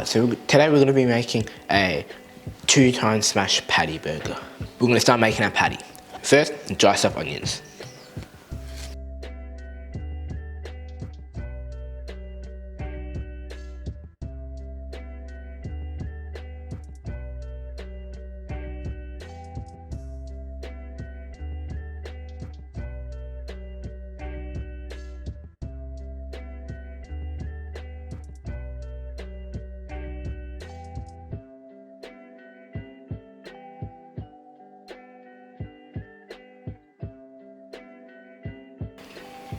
So today we're going to be making a 2-time smash patty burger. We're going to start making our patty. First, dice up onions.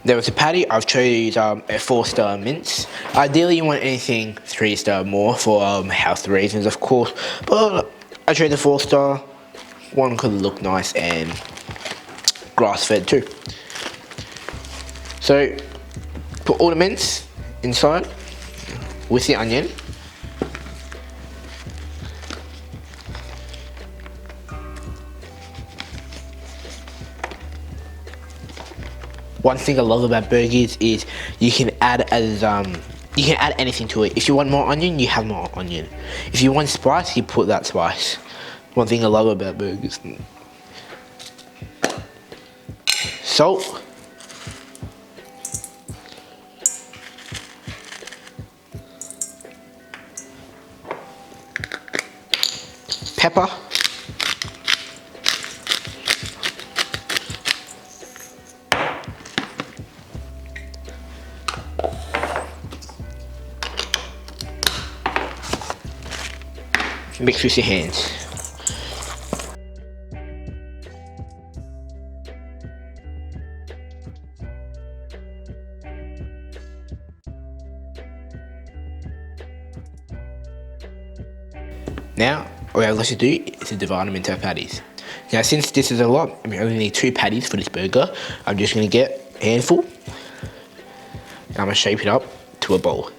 There was a patty. I've chose a 4-star mince. Ideally, you want anything 3-star more for health reasons, of course. But I chose a 4-star. One could look nice and grass-fed too. So put all the mince inside with the onion. One thing I love about burgers is you can add anything to it. If you want more onion, you have more onion. If you want spice, you put that spice. One thing I love about burgers. Salt. Pepper. Mix with your hands. Now, what I'd like to do is to divide them into patties. Now, since this is a lot, I only need 2 patties for this burger. I'm just going to get a handful. And I'm going to shape it up to a bowl.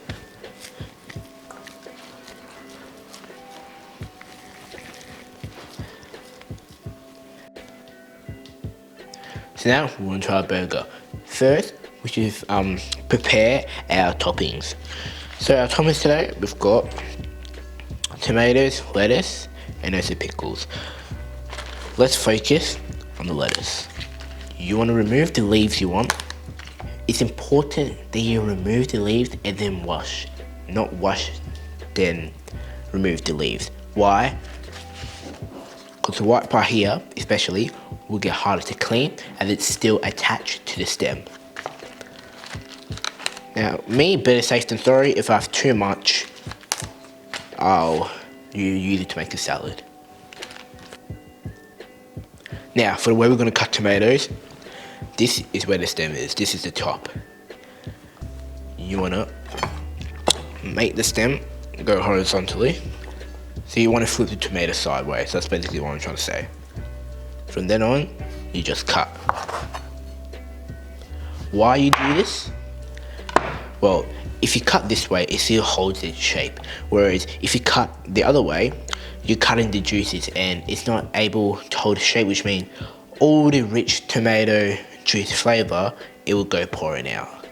So now we're going to try our burger. First, we should prepare our toppings. So our toppings today, we've got tomatoes, lettuce, and also pickles. Let's focus on the lettuce. You want to remove the leaves you want. It's important that you remove the leaves and then wash. Not wash, then remove the leaves. Why? Because the white part here, especially, will get harder to clean and it's still attached to the stem. Now, me, better safe than sorry, if I have too much, I'll use it to make a salad. Now, for the way we're going to cut tomatoes, this is where the stem is. This is the top. You want to make the stem go horizontally. So you want to flip the tomato sideways. That's basically what I'm trying to say. From then on, you just cut. Why you do this? Well, if you cut this way, it still holds its shape. Whereas if you cut the other way, you're cutting the juices and it's not able to hold its shape, which means all the rich tomato juice flavor, it will go pouring out.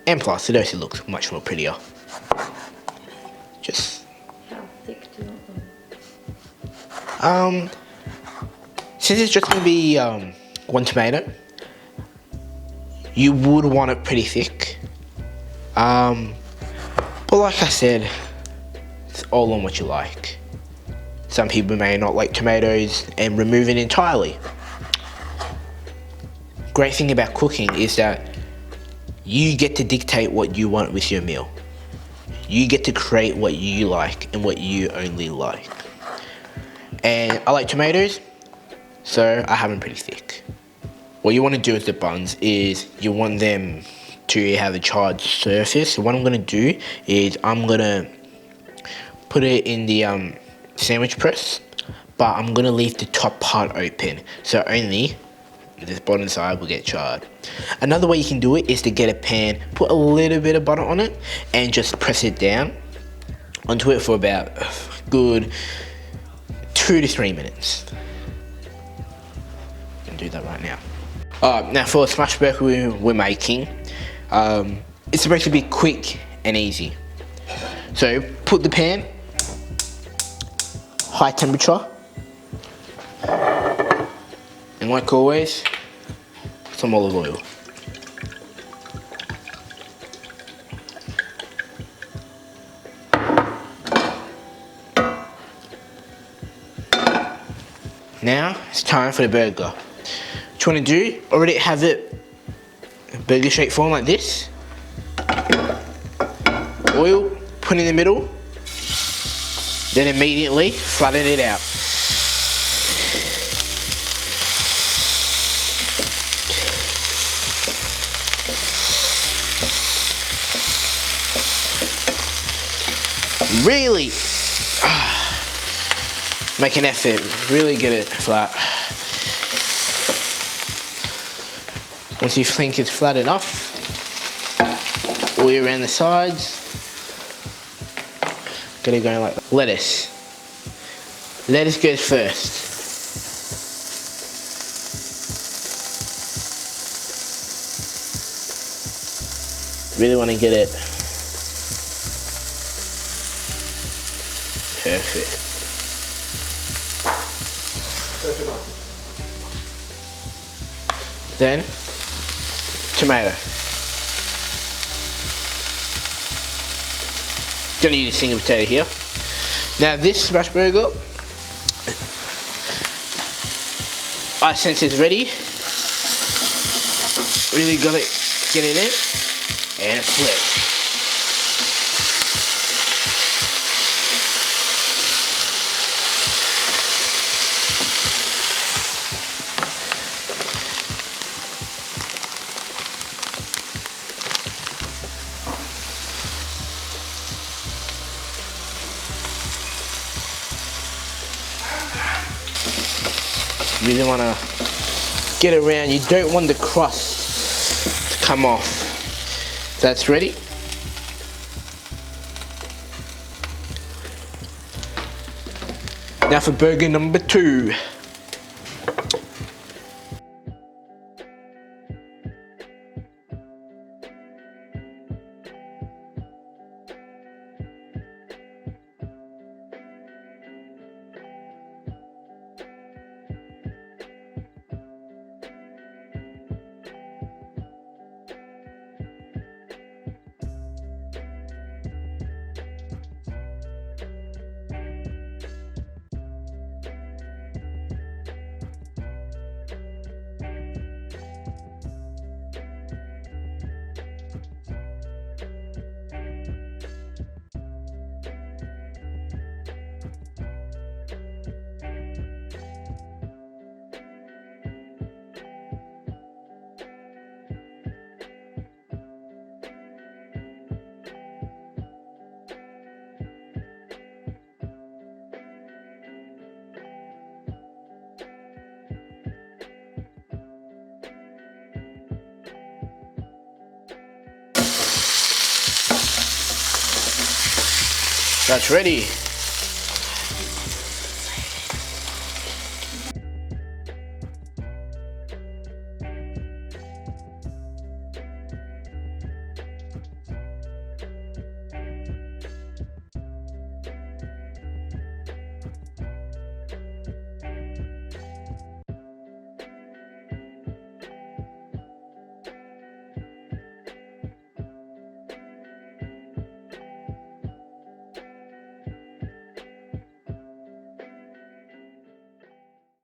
And plus, it also looks much more prettier. Just how thick do you want them? Since it's just gonna be 1 tomato, you would want it pretty thick. But like I said, it's all on what you like. Some people may not like tomatoes and remove it entirely. Great thing about cooking is that you get to dictate what you want with your meal. You get to create what you like and what you only like. And I like tomatoes, so I have them pretty thick. What you want to do with the buns is you want them to have a charred surface. So what I'm going to do is I'm going to put it in the sandwich press, but I'm going to leave the top part open. So only this bottom side will get charred. Another way you can do it is to get a pan, put a little bit of butter on it, and just press it down onto it for about a good 2 to 3 minutes. I can do that right now. Now for a smash burger we're making, it's supposed to be quick and easy. So put the pan, high temperature, and like always, some olive oil. Now it's time for the burger. What you want to do, already have it burger shape form like this. Oil, put in the middle, then immediately flatten it out. Really make an effort, really get it flat. Once you think it's flat enough, all around the sides, get it going like that. Lettuce. Lettuce goes first. Really want to get it perfect. Then, tomato. Gonna use a single potato here. Now this smash burger, I sense it's ready. Really gotta get it in and flip. You really want to get it around. You don't want the crust to come off. That's ready. Now for burger number 2. That's ready.